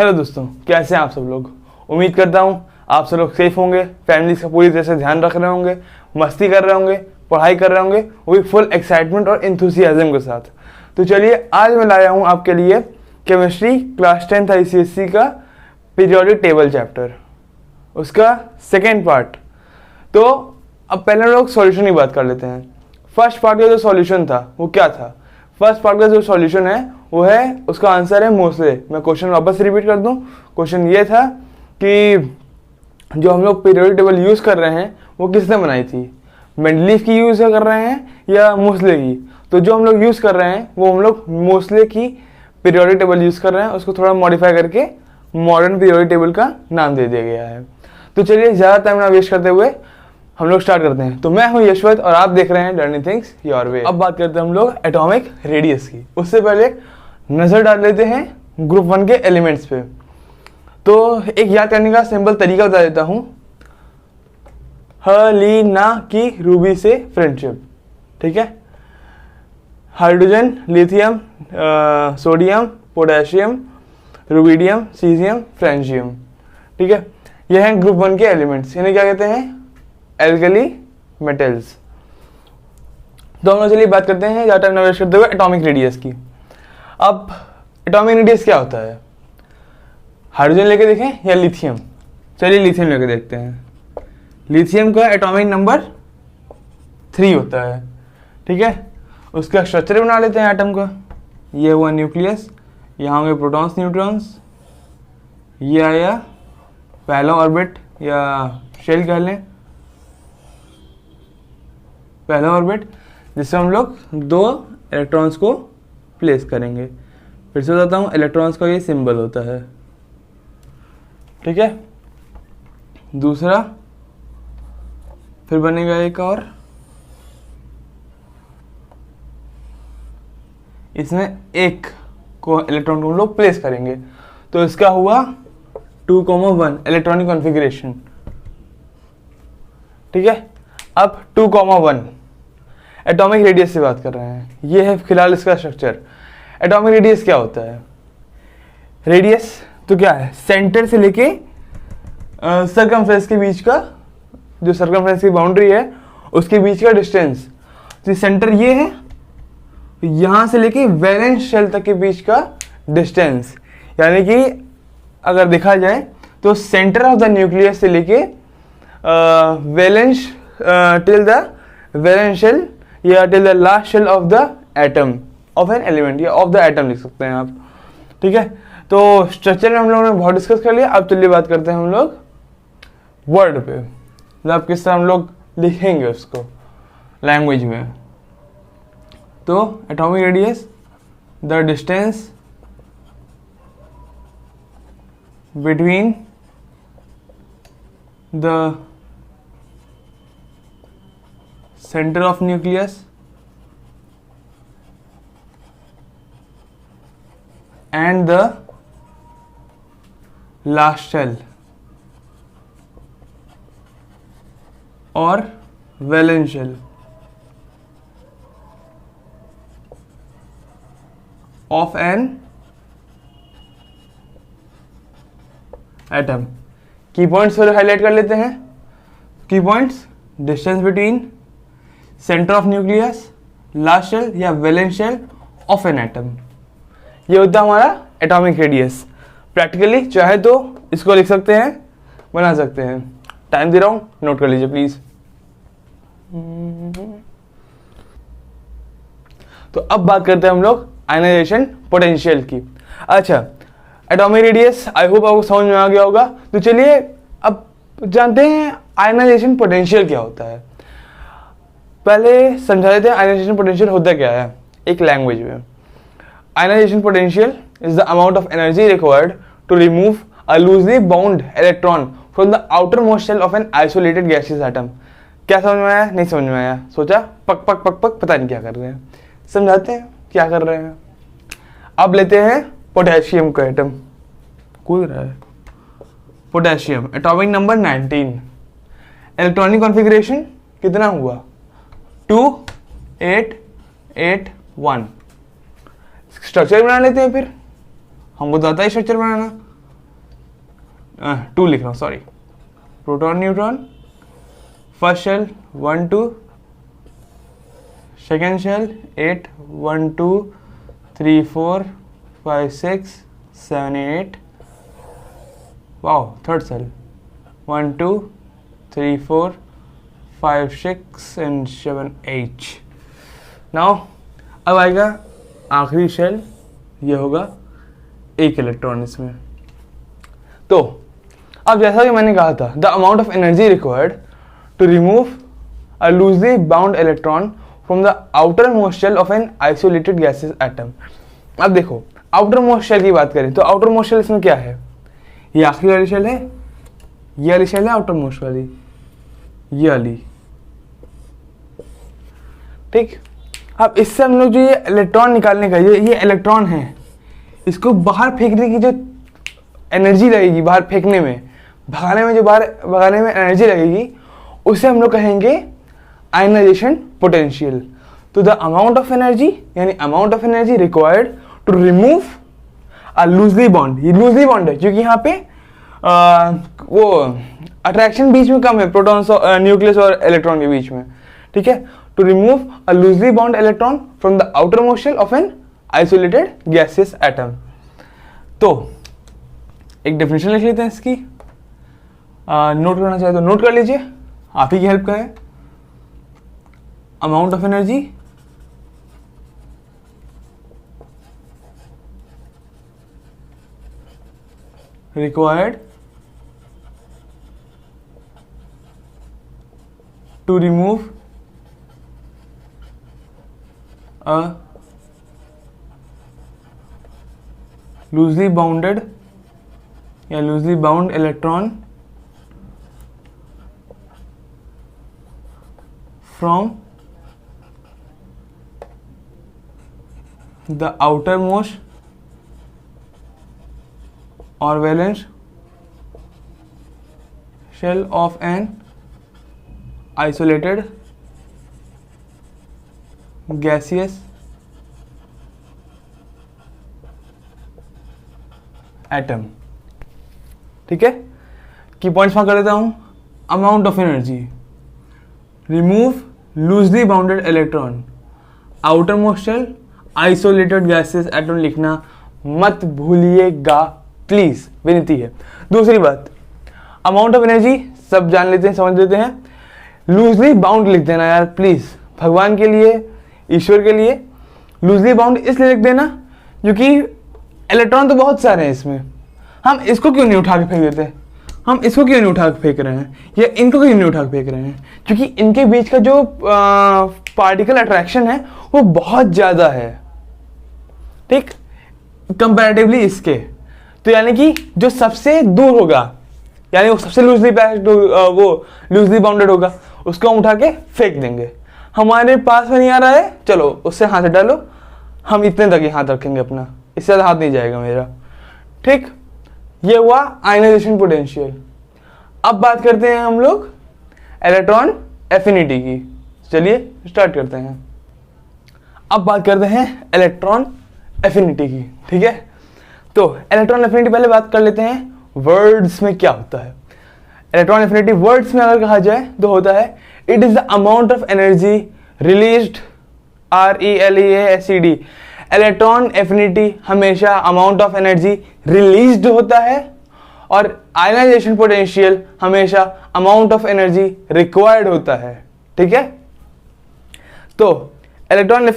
Hello दोस्तों, कैसे हैं आप सब लोग। उम्मीद करता हूँ आप सब लोग सेफ होंगे, फैमिली का पूरी तरह से ध्यान रख रहे होंगे, मस्ती कर रहे होंगे, पढ़ाई कर रहे होंगे, वो भी फुल एक्साइटमेंट और एंथुसियाज्म के साथ। तो चलिए आज मैं लाया हूँ आपके लिए केमिस्ट्री क्लास 10th ICSE का पीरियोडिक टेबल चैप्टर, उसका सेकेंड पार्ट। तो अब पहले हम लोग सॉल्यूशन की बात कर लेते हैं। फर्स्ट पार्ट का जो सॉल्यूशन था वो क्या था। फर्स्ट पार्ट का जो सॉल्यूशन है वो है, उसका आंसर है मोस्ले। मैं क्वेश्चन वापस रिपीट कर दूं। क्वेश्चन ये था कि जो हम लोग पीरियोडिक टेबल यूज़ कर रहे हैं वो किसने बनाई थी, मेंडलीफ की यूज़ कर रहे हैं या मोस्ले की। तो जो हम लोग यूज़ कर रहे हैं वो हम लोग मोस्ले की पीरियोडिक टेबल यूज़ कर रहे हैं, उसको थोड़ा मॉडिफाई करके मॉडर्न पीरियोडिक टेबल का नाम दे दिया गया है। तो चलिए ज़्यादा टाइम ना वेस्ट करते हुए हम लोग स्टार्ट करते हैं। तो मैं हूं यशवंत और आप देख रहे हैं लर्निंग थिंग्स योर वे। अब बात करते हैं हम लोग एटॉमिक रेडियस की। उससे पहले नजर डाल लेते हैं ग्रुप 1 के एलिमेंट्स पे। तो एक याद करने का सिंपल तरीका बता देता हूं। हलीना की रूबी से फ्रेंडशिप, ठीक है। Hydrogen, lithium, sodium, potassium, rubidium, caesium, francium, ठीक है। ये हैं ग्रुप 1 के एलिमेंट्स। इन्हें क्या कहते हैं, एल्कली मेटल्स। तो हम लोग चलिए बात करते हैं ज़्यादा टाइम वेस्ट करते हुए एटॉमिक रेडियस की। अब एटॉमिक रेडियस क्या होता है, हाइड्रोजन लेके देखें या लिथियम। चलिए लिथियम लेके देखते हैं। लिथियम का एटॉमिक नंबर 3 होता है, ठीक है। उसका स्ट्रक्चर बना लेते हैं एटम का। ये हुआ न्यूक्लियस, यहाँ होंगे प्रोटॉन्स न्यूट्रॉन्स, ये आया पहला ऑर्बिट या शेल कह लें, पहला ऑर्बिट जिससे हम लोग 2 इलेक्ट्रॉन्स को प्लेस करेंगे। फिर से बताता हूँ, इलेक्ट्रॉन्स का ये सिंबल होता है, ठीक है। दूसरा फिर बनेगा एक और, इसमें एक को इलेक्ट्रॉन को हम लोग प्लेस करेंगे। तो इसका हुआ 2,1 इलेक्ट्रॉनिक कॉन्फ़िगरेशन, ठीक है। अब 2,1 एटॉमिक रेडियस से बात कर रहे हैं। ये है फिलहाल इसका स्ट्रक्चर। एटॉमिक रेडियस क्या होता है, रेडियस तो क्या है, सेंटर से लेके सर्कमफ्रेंस के बीच का, जो सर्कमफ्रेंस की बाउंड्री है उसके बीच का डिस्टेंस। तो सेंटर ये है, यहाँ से लेके वैलेंस शेल तक के बीच का डिस्टेंस। यानी कि अगर देखा जाए तो सेंटर ऑफ द न्यूक्लियस से लेके valence till the valence shell या till the last shell of the atom of an element, या ऑफ द एटम लिख सकते हैं आप, ठीक है। तो स्ट्रक्चर में हम लोगों ने बहुत डिस्कस कर लिया। अब चलिए बात करते हैं हम लोग वर्ड पे, मतलब किस तरह हम लोग लिखेंगे उसको लैंग्वेज में। तो atomic radius, the distance between the center of nucleus and the last shell or valence shell of an atom। Key points फिर हाईलाइट कर लेते हैं। Key points, distance between centre of nucleus, last shell या valence shell of an atom. ये होता है हमारा atomic radius. Practically चाहे तो इसको लिख सकते हैं, बना सकते हैं। टाइम दे रहा हूं, नोट कर लीजिए प्लीज। तो अब बात करते हैं हम लोग आयनाइजेशन पोटेंशियल की। अच्छा, एटॉमिक रेडियस आई होप आपको समझ में आ गया होगा। तो चलिए अब जानते हैं आयनाइजेशन पोटेंशियल क्या होता है। पहले समझा देते हैं आयनाइजेशन पोटेंशियल होता क्या है एक लैंग्वेज में। Ionisation potential is the amount of energy required to remove a loosely bound electron from the outermost shell of an isolated gaseous atom. क्या समझ में आया, नहीं समझ में आया, सोचा पक पक पक पक पता नहीं क्या कर रहे हैं, समझाते हैं क्या कर रहे हैं। अब लेते हैं पोटेशियम का एटम, कूद रहा है। Potassium atomic number 19, electronic configuration कितना हुआ, 2 8 8 1। स्ट्रक्चर बना लेते हैं, फिर हमको तो आता है स्ट्रक्चर बनाना। 2 लिख रहा हूँ, sorry, proton neutron, first shell 1 2, second shell 8 1 2 3 4 5 6 7 8, wow, third shell 1 2 3 4 5 6 and 7 8. Now अब आएगा आखिरी शेल, ये होगा 1 इलेक्ट्रॉन इसमें. तो अब जैसा कि मैंने कहा था, the amount of energy required to remove a loosely bound electron from the outermost shell of an isolated gases atom. अब देखो, आउटर मोस्ट शेल की बात करें तो आउटर मोस्ट शेल इसमें क्या है, ये आखिरी वाली शेल है, ये वाली शेल है आउटर मोस्ट वाली, ये वाली, ठीक. अब इससे हम लोग जो ये इलेक्ट्रॉन निकालने का, ये इलेक्ट्रॉन है, इसको बाहर फेंकने की जो एनर्जी लगेगी, बाहर फेंकने में, भगाने में जो बाहर भगाने में एनर्जी लगेगी, उसे हम लोग कहेंगे आयनाइजेशन पोटेंशियल. तो द अमाउंट ऑफ एनर्जी, यानी amount of energy required to remove a loosely bond, ये लूजली बॉन्ड है क्योंकि यहाँ पे वो अट्रैक्शन बीच में कम है प्रोटॉन न्यूक्लियस और इलेक्ट्रॉन के बीच में, ठीक है. To remove a loosely bond electron from the outermost shell of an isolated gaseous atom. तो एक डेफिनेशन लिख लेते हैं इसकी, नोट करना चाहे तो नोट कर लीजिए, आप ही की हेल्प करें. Amount of energy required to remove a loosely bounded या loosely bound electron from the outermost or valence shell of an isolated gaseous atom. ठीक है, की पॉइंट्स वहां कर देता हूं. Amount of energy, remove loosely bounded electron, outermost shell, isolated gases atom लिखना मत भूलिएगा प्लीज, विनती है. दूसरी बात, अमाउंट ऑफ एनर्जी सब जान लेते हैं, समझ लेते हैं. लूजली बाउंड लिख देना यार प्लीज, भगवान के लिए, ईश्वर के लिए. लूजली बाउंड इसलिए लिख देना क्योंकि इलेक्ट्रॉन तो बहुत सारे हैं इसमें, हम इसको क्यों नहीं उठा के फेंक देते, हम इसको क्यों नहीं उठा के फेंक रहे हैं, या इनको क्यों नहीं उठा के फेंक रहे हैं, क्योंकि इनके बीच का जो पार्टिकल अट्रैक्शन है वो बहुत ज्यादा है, ठीक, कंपैरेटिवली इसके. तो यानी कि जो सबसे दूर होगा, यानी वो सबसे लूजली पैक्ड, वो लूजली बाउंडेड होगा, उसको हम उठा के फेंक देंगे. हमारे पास में नहीं आ रहा है, चलो उससे हाथ हटा लो, हम इतने तक ही हाथ रखेंगे अपना, इससे ज़्यादा हाथ नहीं जाएगा मेरा, ठीक. ये हुआ आयनाइजेशन पोटेंशियल. अब बात करते हैं हम लोग इलेक्ट्रॉन एफिनिटी की. चलिए स्टार्ट करते हैं. अब बात करते हैं इलेक्ट्रॉन एफिनिटी की, ठीक है. तो इलेक्ट्रॉन एफिनिटी पहले बात कर लेते हैं वर्ड्स में क्या होता है. इलेक्ट्रॉन एफिनिटी वर्ड्स में अगर कहा जाए तो होता है, it is the amount of energy released, RELEASED. Electron affinity हमेशा अमाउंट ऑफ एनर्जी रिलीज्ड होता है, और आयनाइजेशन पोटेंशियल हमेशा अमाउंट ऑफ एनर्जी रिक्वायर्ड होता है, ठीक है. तो electron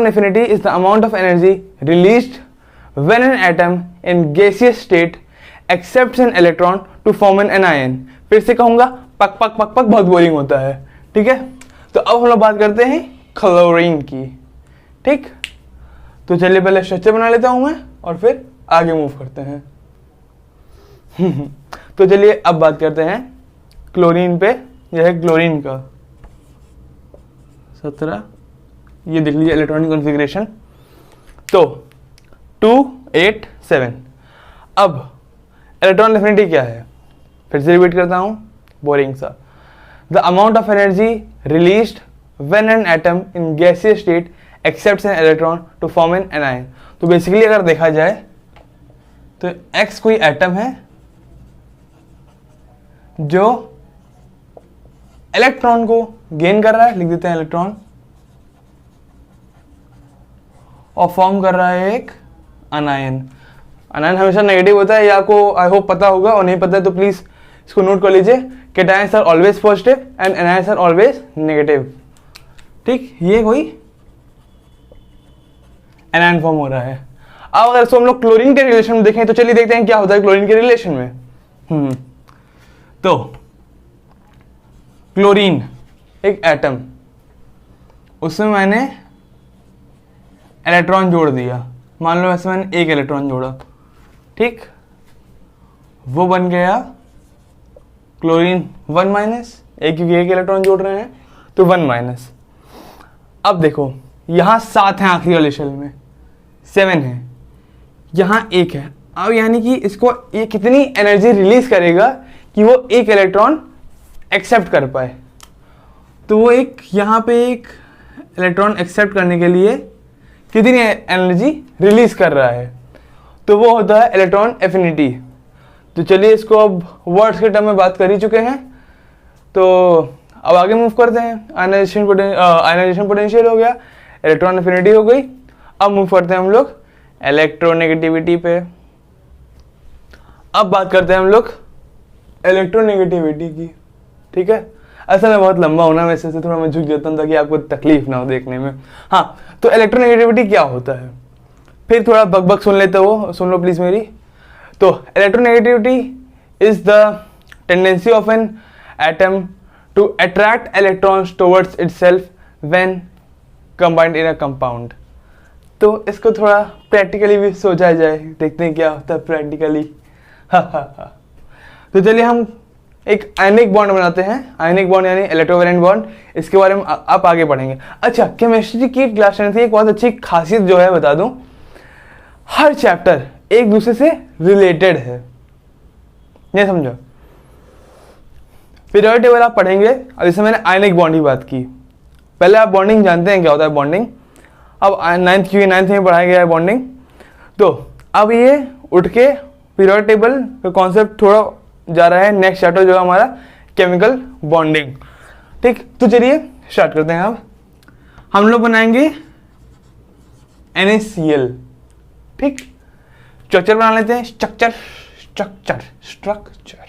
affinity is the amount of energy released when an atom in gaseous state accepts an electron to form an anion. फिर से कहूंगा, पक पक पक पक बहुत बोरिंग होता है, ठीक है. तो अब हम लोग बात करते हैं क्लोरीन की, ठीक. तो चलिए पहले स्ट्रक्चर बना लेता हूं मैं और फिर आगे मूव करते हैं. तो चलिए अब बात करते हैं क्लोरीन पे. यह है क्लोरीन का 17, ये देख लीजिए इलेक्ट्रॉनिक कॉन्फ़िगरेशन. तो 2 8 7. अब इलेक्ट्रॉन एफिनिटी क्या है, फिर से रिपीट करता हूं, बोरिंग सा. The amount of energy released when an atom in gaseous state accepts an electron to form an anion. तो बेसिकली अगर देखा जाए तो X कोई एटम है जो इलेक्ट्रॉन को गेन कर रहा है, लिख देते हैं इलेक्ट्रॉन, और फॉर्म कर रहा है एक अनायन। अनायन हमेशा नेगेटिव होता है, ये आपको आई होप पता होगा, और नहीं पता है तो प्लीज इसको नोट कर लीजिए। Cations are always positive and anions are always negative. ठीक, ये कोई एनायन फॉर्म हो रहा है। अब अगर इसको हम लोग क्लोरीन के रिलेशन में देखें तो चलिए देखते हैं क्या होता है क्लोरीन के रिलेशन में। तो क्लोरीन एक एटम, उसमें मैंने इलेक्ट्रॉन जोड़ दिया, मान लो वैसे मैंने एक इलेक्ट्रॉन जोड़ा, ठीक, वो बन गया क्लोरीन 1 माइनस, एक क्योंकि एक इलेक्ट्रॉन जोड़ रहे हैं तो 1 माइनस। अब देखो यहां 7 है, आखिरी वाले शेल में 7 है, यहां 1 है। अब यानी कि इसको ये कितनी एनर्जी रिलीज करेगा कि वो एक इलेक्ट्रॉन एक्सेप्ट कर पाए। तो वो एक यहां पे एक इलेक्ट्रॉन एक्सेप्ट करने के लिए कितनी एनर्जी रिलीज कर रहा है, तो वो होता है इलेक्ट्रॉन एफिनिटी। तो चलिए इसको अब वर्ड्स के टर्म में बात कर ही चुके हैं, तो अब आगे मूव करते हैं। आयनाइजेशन पोटेंशियल हो गया, इलेक्ट्रॉन एफिनिटी हो गई। अब मूव करते हैं हम लोग इलेक्ट्रोनेगेटिविटी पे। अब बात करते हैं हम लोग इलेक्ट्रोनेगेटिविटी की, ठीक है। असल में बहुत लंबा होना, वैसे से थोड़ा मैं झुक जाता हूँ ताकि आपको तकलीफ ना हो देखने में। हाँ, तो इलेक्ट्रोनेगेटिविटी क्या होता है, फिर थोड़ा बकबक सुन लेते हो, सुन लो प्लीज मेरी। तो electronegativity is the tendency of an atom to attract electrons towards itself when combined in a compound. तो इसको थोड़ा प्रैक्टिकली भी सोचा जाए, देखते हैं क्या होता है प्रैक्टिकली। तो चलिए हम एक आयनिक बॉन्ड बनाते हैं, आयनिक बॉन्ड यानी इलेक्ट्रोवैलेंट बॉन्ड, इसके बारे में आप आगे पढ़ेंगे। अच्छा, केमिस्ट्री की क्लास 10 की एक बहुत अच्छी खासियत जो है बता दूं, हर चैप्टर एक दूसरे से रिलेटेड है, ये समझो। पीरियोडिक टेबल आप पढ़ेंगे, अब जैसे मैंने आयनिक बॉन्ड की बात की, पहले आप बॉन्डिंग जानते हैं क्या होता है बॉन्डिंग, अब 9th क्योंकि 9th में पढ़ाया गया है बॉन्डिंग। तो अब ये उठ के पीरियोडिक टेबल का कॉन्सेप्ट थोड़ा जा रहा है नेक्स्ट चैप्टर जो है हमारा केमिकल बॉन्डिंग, ठीक। तो चलिए स्टार्ट करते हैं। अब हम लोग बनाएंगे NaCl, ठीक। स्ट्रक्चर बना लेते हैं, स्ट्रक्चर स्ट्रक्चर स्ट्रक्चर।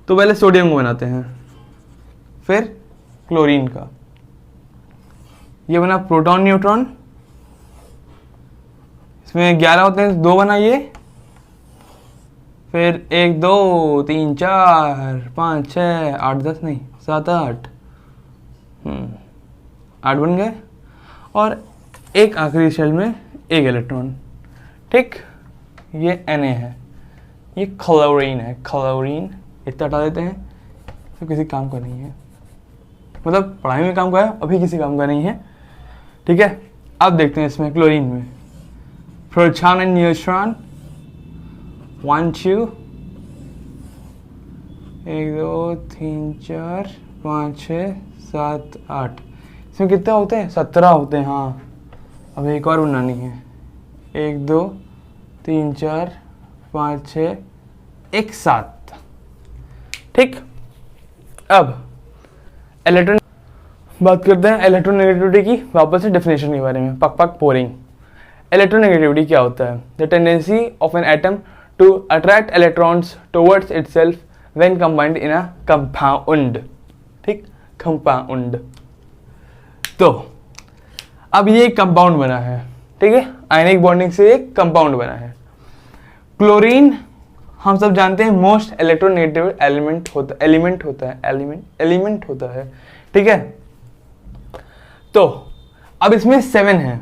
तो पहले सोडियम को बनाते हैं, फिर क्लोरीन का, ये बना प्रोटॉन न्यूट्रॉन, इसमें 11 होते हैं, 2 बनाइए, फिर 1 2 3 4 5 6 8 10 नहीं 7 8 8 बन गए, और एक आखिरी शेल में एक इलेक्ट्रॉन, ठीक। ये Na है, ये क्लोरीन है, क्लोरीन इतना हटा देते हैं, तो किसी काम का नहीं है, मतलब पढ़ाई में काम का है, अभी किसी काम का नहीं है, ठीक है। अब देखते हैं इसमें क्लोरीन में प्रोटॉन एंड न्यूट्रॉन, 1 2 1 2 3 4 5 6 7 8, इसमें कितने होते हैं 17 होते हैं। हाँ, अब एक और बनानी है, 1 2 3 4 5 6 1 7, ठीक। अब इलेक्ट्रॉन बात करते हैं इलेक्ट्रोनेगेटिविटी की, वापस से डेफिनेशन के बारे में, पक पक पोरिंग। इलेक्ट्रोनेगेटिविटी क्या होता है, the tendency of an atom to attract electrons towards itself when combined in a compound, ठीक, कंपाउंड। तो अब ये एक कंपाउंड बना है, ठीक है, आयनिक बॉन्डिंग से एक कंपाउंड बना है। क्लोरीन हम सब जानते हैं मोस्ट इलेक्ट्रोनेगेटिव एलिमेंट होता है, ठीक है। तो अब इसमें 7 है,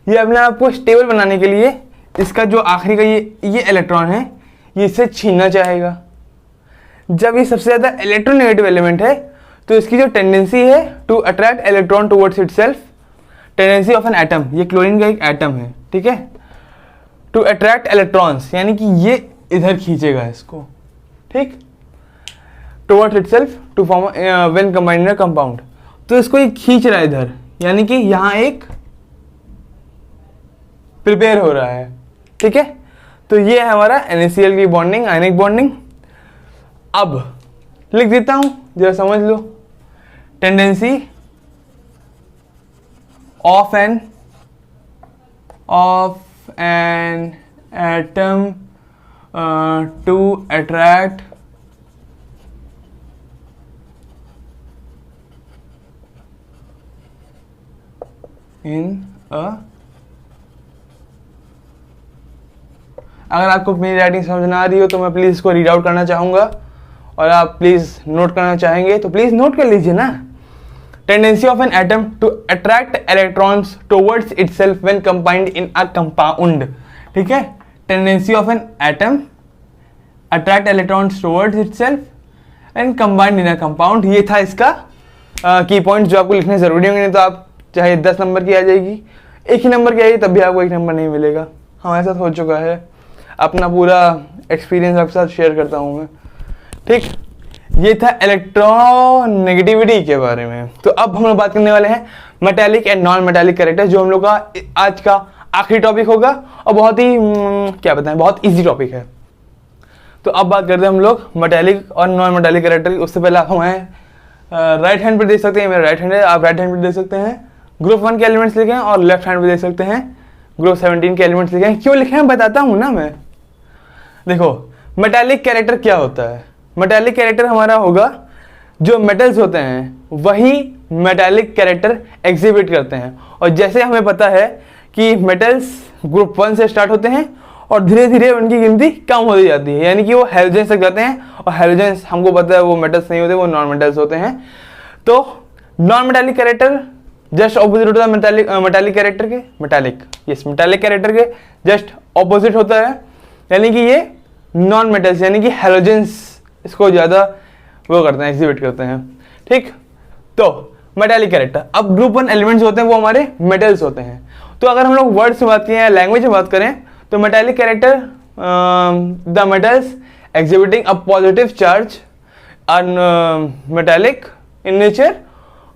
ये अपने आप को स्टेबल बनाने के लिए इसका जो आखिरी का ये इलेक्ट्रॉन है, ये इससे छीनना चाहेगा। जब ये सबसे ज्यादा इलेक्ट्रोनेगेटिव एलिमेंट है तो इसकी जो टेंडेंसी है to attract electron towards itself, tendency of an atom, ये क्लोरीन का एक एटम है, ठीक है, टू अट्रैक्ट इलेक्ट्रॉन्स, यानी कि ये इधर खींचेगा इसको, ठीक, towards itself to form when combined in a compound. तो इसको ये खींच रहा है इधर, यानी कि यहां एक प्रिपेयर हो रहा है, ठीक है। तो ये है हमारा NaCl की बॉन्डिंग, आयनिक बॉन्डिंग। अब लिख देता हूं, जरा समझ लो। Tendency of an atom to attract in a, अगर आपको मेरी राइटिंग समझ ना आ रही हो तो मैं प्लीज़ इसको रीड आउट करना चाहूँगा, और आप प्लीज़ नोट करना चाहेंगे तो प्लीज़ नोट कर लीजिए ना। Tendency of an atom to attract electrons towards itself when combined in a compound. ठीक है, tendency of an atom attract electrons towards itself and combined in a compound. ये था इसका की पॉइंट जो आपको लिखने जरूरी होंगे, नहीं तो आप चाहे 10 नंबर की आ जाएगी, एक ही नंबर की आएगी तब भी आपको 1 नंबर नहीं मिलेगा। हाँ, ऐसा हो चुका है, अपना पूरा एक्सपीरियंस आपके साथ शेयर करता हूँ मैं। ठीक, ये था इलेक्ट्रोनेगेटिविटी के बारे में। तो अब हम लोग बात करने वाले हैं metallic and non metallic character, जो हम लोग का आज का आखिरी टॉपिक होगा और बहुत ही क्या बताएं, बहुत इजी टॉपिक है। तो अब बात करते हैं हम लोग मेटालिक और नॉन मेटालिक कैरेक्टर की। उससे पहले आप हमें राइट हैंड पे देख सकते हैं, मेरा राइट हैंड है, आप राइट हैंड पे देख सकते हैं ग्रुप 1 के एलिमेंट्स लिखे हैं, और लेफ्ट हैंड पे देख सकते हैं ग्रुप 17 के एलिमेंट्स लिखे हैं। क्यों लिखे हैं बताता हूँ ना मैं। देखो, मेटालिक कैरेक्टर क्या होता है। मेटालिक कैरेक्टर हमारा होगा जो मेटल्स होते हैं वही मेटालिक कैरेक्टर एग्जिबिट करते हैं। और जैसे हमें पता है कि मेटल्स ग्रुप 1 से स्टार्ट होते हैं और धीरे धीरे उनकी गिनती कम होती जाती है, यानी कि वो हेलोजेंस तक जाते हैं, और हेलोजेंस हमको पता है वो मेटल्स नहीं होते, वो नॉन मेटल्स होते हैं। तो non metallic character just opposite होता है मेटालिक कैरेक्टर के, मेटालिक कैरेक्टर के जस्ट ऑपोजिट होता है, यानी कि ये नॉन मेटल्स यानी कि हेलोजेंस इसको ज़्यादा वो करते हैं, एग्जिबिट करते हैं। ठीक, तो मेटालिक कैरेक्टर। अब ग्रुप 1 एलिमेंट्स होते हैं वो हमारे मेटल्स होते हैं। तो अगर हम लोग वर्ड्स में बात करें या लैंग्वेज में बात करें तो metallic character the metals exhibiting a positive charge are metallic in nature,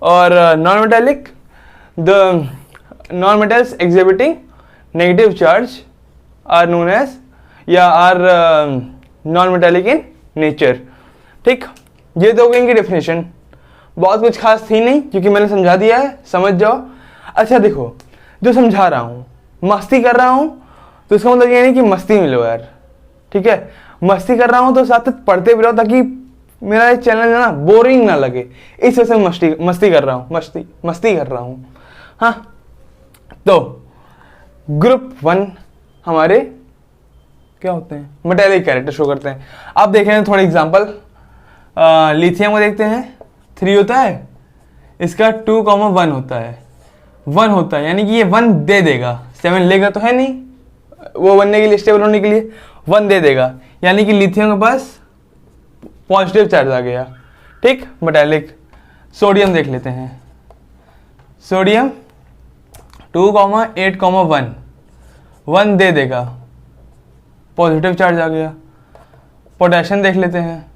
और non metallic the non metals exhibiting negative charge are known as या are non metallic in nature. ठीक, ये तो हो गई इनकी डेफिनेशन। बहुत कुछ खास थी नहीं क्योंकि मैंने समझा दिया है, समझ जाओ। अच्छा देखो, जो समझा रहा हूँ, मस्ती कर रहा हूँ तो इसका मतलब ये नहीं कि मस्ती मिलो यार। ठीक है, मस्ती कर रहा हूँ तो साथ साथ पढ़ते भी रहो ताकि मेरा ये चैनल है ना बोरिंग ना लगे, इस वजह से मस्ती कर रहा हूँ, मस्ती कर रहा हूँ। हाँ, तो ग्रुप 1 हमारे क्या होते हैं, मेटालिक कैरेक्टर शो करते हैं। आप देख रहे हैं थोड़े एग्जांपल, लिथियम को देखते हैं, 3 होता है, इसका 2,1 होता है, 1 होता है, यानी कि ये 1 दे देगा, 7 लेगा तो है नहीं, वो बनने के लिए, स्टेबल होने के लिए 1 दे देगा, यानी कि लिथियम के पास पॉजिटिव चार्ज आ गया। ठीक, मेटालिक। सोडियम देख लेते हैं, सोडियम 2,8,1 1 दे देगा, पॉजिटिव चार्ज आ गया। पोटेशियम देख लेते हैं,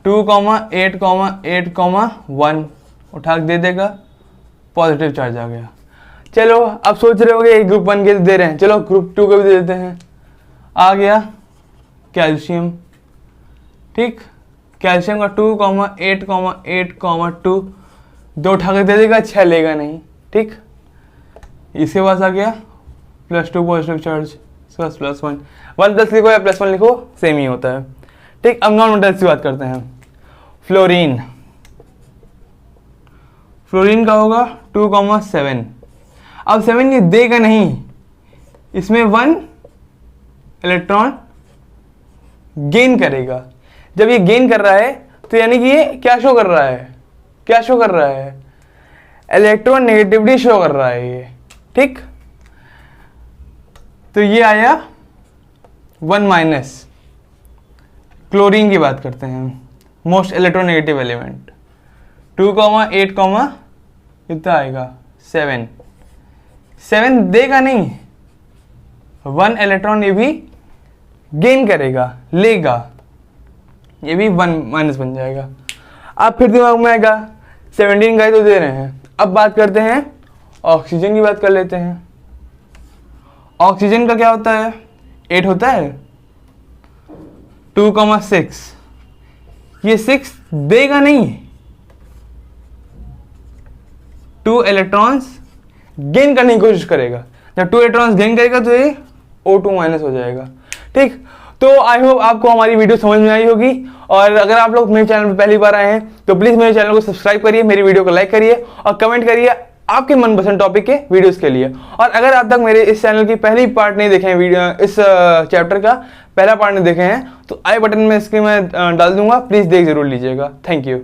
2,8,8,1 उठा के दे देगा, पॉजिटिव चार्ज आ गया। चलो, अब सोच रहे होगे ग्रुप 1 के दे रहे हैं, चलो ग्रुप 2 के भी दे देते हैं। आ गया कैल्शियम। ठीक, कैल्शियम का 2,8,8,2 2 उठा के दे देगा, 6 लेगा नहीं। ठीक, इसके पास आ गया +2 पॉजिटिव चार्ज, इसके पास +1 1+ लिखो या +1 लिखो, सेम ही होता है। ठीक, अब नॉन मेटल्स की बात करते हैं। फ्लोरीन, फ्लोरीन का होगा 2,7। अब 7 ये देगा नहीं, इसमें 1 इलेक्ट्रॉन गेन करेगा। जब ये गेन कर रहा है तो यानी कि ये क्या शो कर रहा है, क्या शो कर रहा है, इलेक्ट्रॉन नेगेटिविटी शो कर रहा है ये। ठीक, तो ये आया 1-। क्लोरीन की बात करते हैं, मोस्ट इलेक्ट्रोनेगेटिव एलिमेंट, 2,8, कितना आएगा 7 देगा नहीं, 1 इलेक्ट्रॉन ये भी गेन करेगा, लेगा, ये भी 1- बन जाएगा। अब फिर दिमाग में आएगा 17 का ही तो दे रहे हैं। अब बात करते हैं ऑक्सीजन की, बात कर लेते हैं। ऑक्सीजन का क्या होता है, 8 होता है, 2,6, ये 6 देगा नहीं, 2 इलेक्ट्रॉन्स गेन करने की कोशिश करेगा। जब 2 इलेक्ट्रॉन्स गेन करेगा तो ये O2 माइनस हो जाएगा। ठीक, तो आई होप आपको हमारी वीडियो समझ में आई होगी, और अगर आप लोग मेरे चैनल पर पहली बार आए हैं तो प्लीज मेरे चैनल को सब्सक्राइब करिए, मेरी वीडियो को लाइक करिए और कमेंट करिए आपके मनपसंद टॉपिक के वीडियोस के लिए। और अगर आप तक मेरे इस चैनल की पहली पार्ट नहीं देखे हैं, वीडियो इस चैप्टर का पहला पार्ट नहीं देखे हैं, तो आई बटन में इसके मैं डाल दूंगा, प्लीज देख जरूर लीजिएगा। Thank you.